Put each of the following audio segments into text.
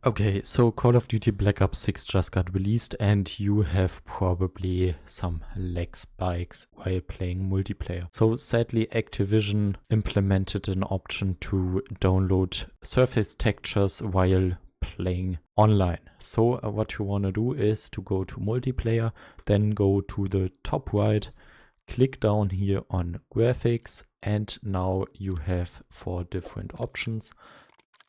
Okay, so Call of Duty Black Ops 6 just got released and you have probably some lag spikes while playing multiplayer. So sadly Activision implemented an option to download surface textures while playing online. So what you want to do is to go to multiplayer, then go to the top right, click down here on graphics, and now you have 4 different options.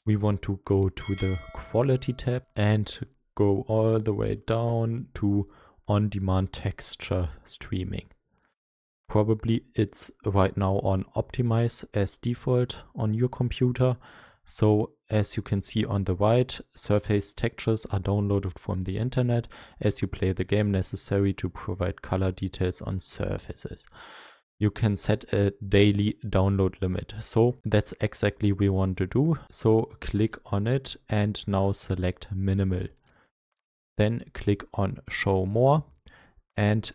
We want to go to the quality tab and go all the way down to on-demand texture streaming. Probably it's right now on optimize as default on your computer. So as you can see on the right, surface textures are downloaded from the internet as you play the game, necessary to provide color details on surfaces. You can set a daily download limit. So that's exactly what we want to do. So click on it and now select minimal. Then click on show more and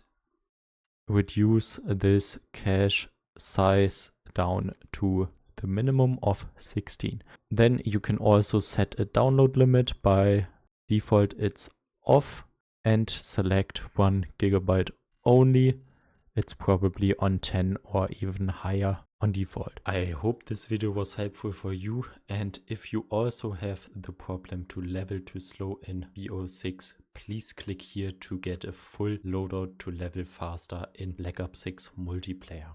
reduce this cache size down to the minimum of 16. Then you can also set a download limit. By default it's off, and select 1 GB only. It's probably on 10 or even higher on default. I hope this video was helpful for you, and if you also have the problem to level too slow in BO6, please click here to get a full loadout to level faster in Black Ops 6 multiplayer.